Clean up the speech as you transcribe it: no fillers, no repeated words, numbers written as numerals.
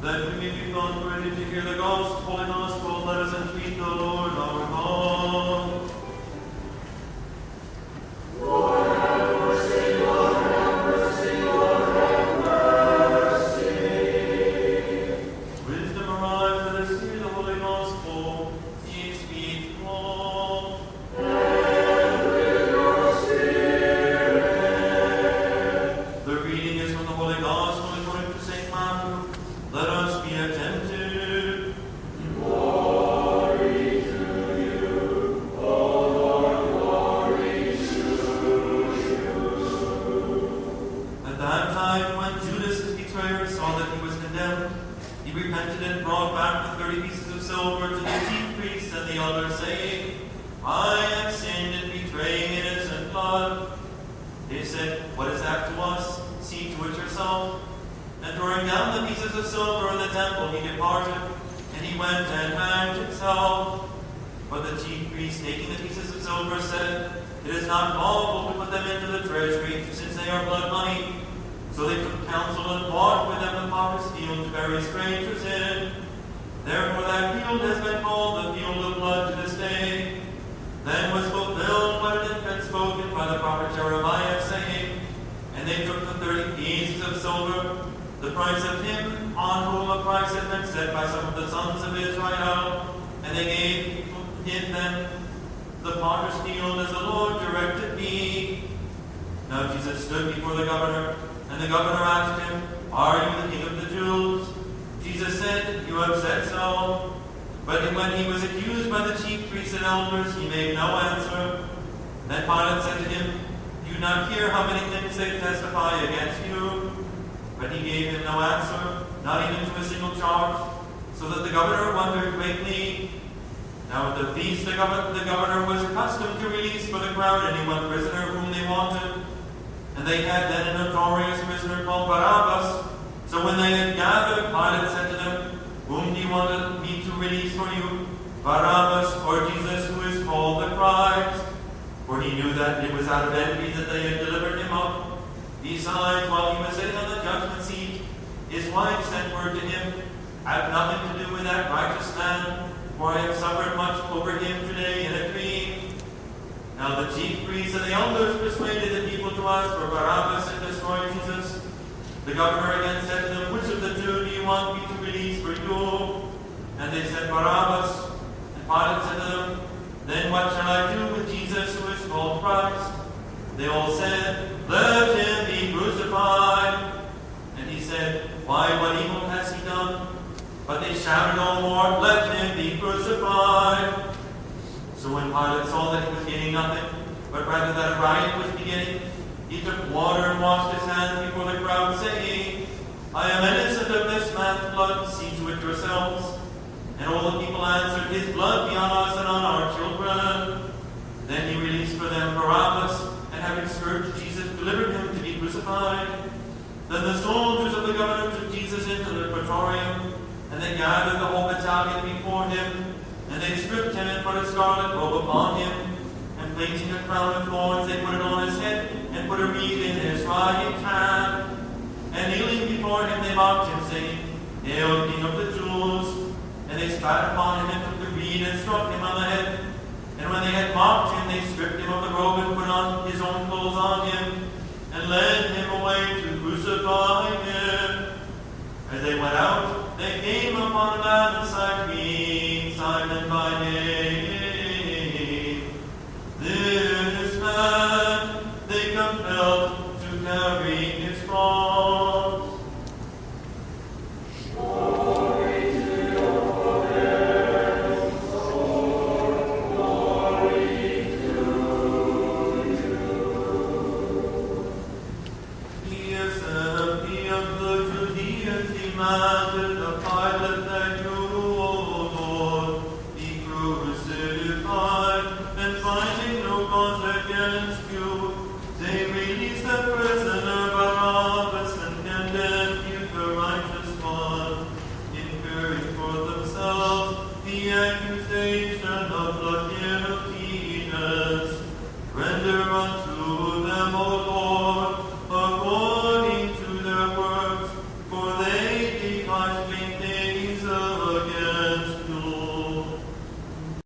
that we may be found ready to hear the gospel, holy gospel. Let us entreat the Lord our God. Lord, have mercy, Lord, have mercy, Lord, have mercy. Wisdom arise, let us hear the holy gospel. Ye speak, Lord. And with your spirit. The reading is from the Holy Gospel according to St. Mathew. Let us be attentive. Glory to you, O Lord, glory to you. At that time, when Judas, his betrayer, saw that he was condemned, he repented and brought back the 30 pieces of silver to the chief priests and the elders, saying, I have sinned in betraying innocent blood. They said, What is that to us? See to it yourself. And throwing down the pieces of silver in the temple, he departed, and he went and hanged himself. But the chief priest, taking the pieces of silver, said, It is not lawful to put them into the treasury, since they are blood money. So they took counsel and bought with them the potter's field to bury strangers in. Therefore that field has been called the field of blood to this day. Then was fulfilled what had been spoken by the prophet Jeremiah, saying, And they took the 30 pieces of silver, the price of him on whom a price had been set by some of the sons of Israel, and they gave them the potter's field as the Lord directed me. Now Jesus stood before the governor, and the governor asked him, Are you the king of the Jews? Jesus said, You have said so. But when he was accused by the chief priests and elders, he made no answer. Then Pilate said to him, Do you not hear how many things they testify against you? But he gave him no answer, not even to a single charge, so that the governor wondered greatly. Now at the feast the governor was accustomed to release for the crowd any one prisoner whom they wanted. And they had then a notorious prisoner called Barabbas. So when they had gathered, Pilate said to them, Whom do you want me to release for you, Barabbas or Jesus, who is called the Christ? For he knew that it was out of envy that they had delivered him up. Besides, while he was sitting on the judgment seat, his wife sent word to him, Have nothing to do with that righteous man, for I have suffered much over him today in a dream. Now the chief priests and the elders persuaded the people to ask for Barabbas and destroy Jesus. The governor again said to them, Which of the two do you want me to release for you? And they said, Barabbas. And Pilate said to them, Then what shall I do with Jesus, who is called Christ? They all said, Let him be crucified. And he said, Why, what evil has he done? But they shouted all more, Let him be crucified. So when Pilate saw that he was gaining nothing, but rather that a riot was beginning, he took water and washed his hands before the crowd, saying, I am innocent of this man's blood, see to it yourselves. And all the people answered, His blood be on us and on our children. Then he released for them Barabbas, and having scourged Jesus, delivered him to be crucified. Then the soldiers of the governor took Jesus into the praetorium, and they gathered the whole battalion before him, and they stripped him and put a scarlet robe upon him, and placing a crown of thorns, they put it on his head, and put a reed in his right hand. And kneeling before him, they mocked him, saying, Hail, King of the Jews! And they spat upon him, and took the reed, and struck him on the head. And when they had mocked him, they stripped him of the robe, and put on his own clothes on him, and led him away to crucify him. As they went out, they came upon a man of Cyrene, Simon by name. This man they compelled to carry his cross. Glory to your holiness, Lord, glory to you. The assembly of the Judeans demanded of Pilate